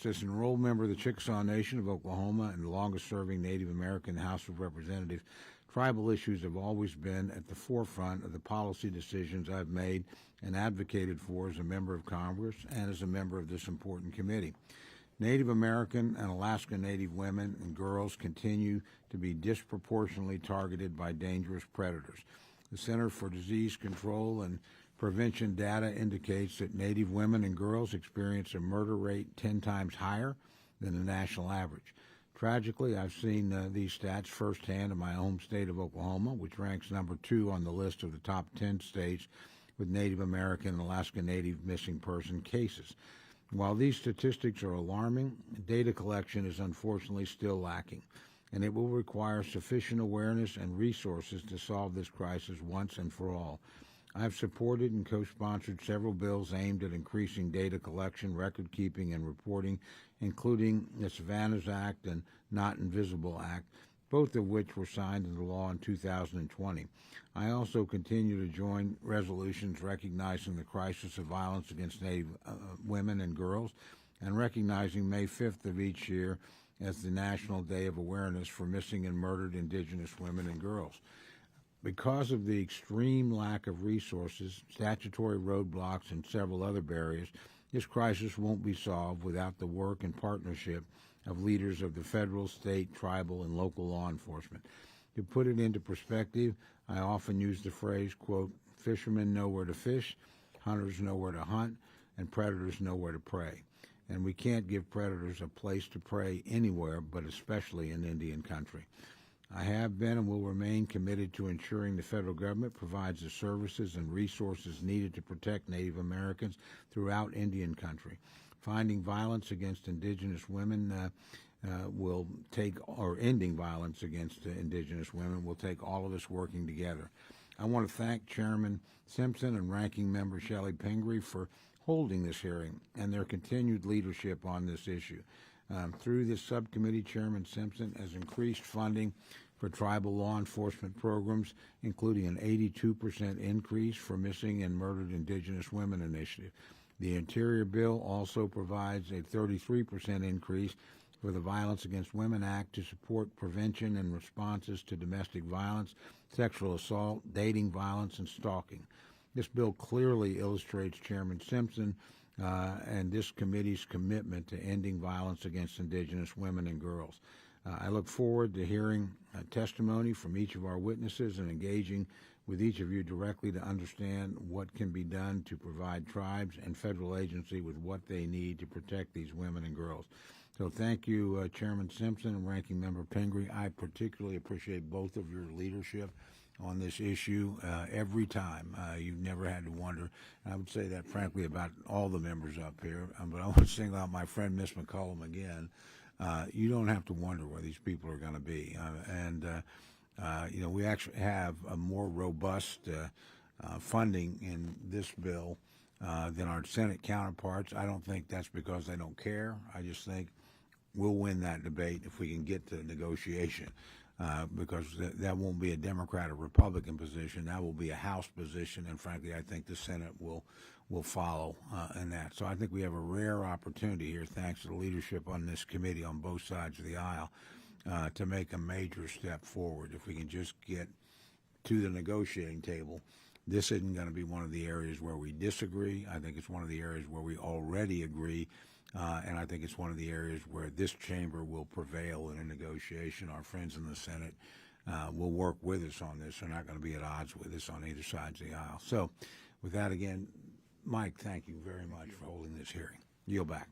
As an enrolled member of the Chickasaw Nation of Oklahoma and the longest-serving Native American House of Representatives, tribal issues have always been at the forefront of the policy decisions I've made and advocated for as a member of Congress and as a member of this important committee. Native American and Alaska Native women and girls continue to be disproportionately targeted by dangerous predators. The Center for Disease Control and Prevention data indicates that Native women and girls experience a murder rate 10 times higher than the national average. Tragically, I've seen these stats firsthand in my home state of Oklahoma, which ranks number 2 on the list of the top 10 states with Native American and Alaska Native missing person cases. While these statistics are alarming, data collection is unfortunately still lacking, and it will require sufficient awareness and resources to solve this crisis once and for all. I've supported and co-sponsored several bills aimed at increasing data collection, record-keeping, and reporting, including the Savannah's Act and Not Invisible Act, both of which were signed into law in 2020. I also continue to join resolutions recognizing the crisis of violence against Native women and girls and recognizing May 5th of each year as the National Day of Awareness for Missing and Murdered Indigenous Women and Girls. Because of the extreme lack of resources, statutory roadblocks, and several other barriers, this crisis won't be solved without the work and partnership of leaders of the federal, state, tribal, and local law enforcement. To put it into perspective, I often use the phrase, quote, fishermen know where to fish, hunters know where to hunt, and predators know where to prey. And we can't give predators a place to prey anywhere, but especially in Indian country. I have been and will remain committed to ensuring the federal government provides the services and resources needed to protect Native Americans throughout Indian country. Finding violence against Indigenous women ending violence against Indigenous women will take all of us working together. I want to thank Chairman Simpson and Ranking Member Shelley Pingree for holding this hearing and their continued leadership on this issue. Through this subcommittee, Chairman Simpson has increased funding for tribal law enforcement programs, including an 82% increase for Missing and Murdered Indigenous Women Initiative. The Interior Bill also provides a 33% increase for the Violence Against Women Act to support prevention and responses to domestic violence, sexual assault, dating violence, and stalking. This bill clearly illustrates Chairman Simpson and this committee's commitment to ending violence against Indigenous women and girls. I look forward to hearing testimony from each of our witnesses and engaging with each of you directly to understand what can be done to provide tribes and federal agency with what they need to protect these women and girls. So thank you, Chairman Simpson and Ranking Member Pingree. I particularly appreciate both of your leadership on this issue every time. You've never had to wonder. And I would say that, frankly, about all the members up here. But I want to single out my friend, Miss McCollum, again. You don't have to wonder where these people are going to be. We actually have a more robust funding in this bill than our Senate counterparts. I don't think that's because they don't care. I just think we'll win that debate if we can get to negotiation. Because that won't be a Democrat or Republican position. That will be a House position, and frankly, I think the Senate will follow in that. So I think we have a rare opportunity here, thanks to the leadership on this committee on both sides of the aisle, to make a major step forward. If we can just get to the negotiating table, this isn't going to be one of the areas where we disagree. I think it's one of the areas where we already agree. And I think it's one of the areas where this chamber will prevail in a negotiation. Our friends in the Senate will work with us on this. They're not going to be at odds with us on either side of the aisle. So with that, again, Mike, thank you very much for holding this hearing. Yield back.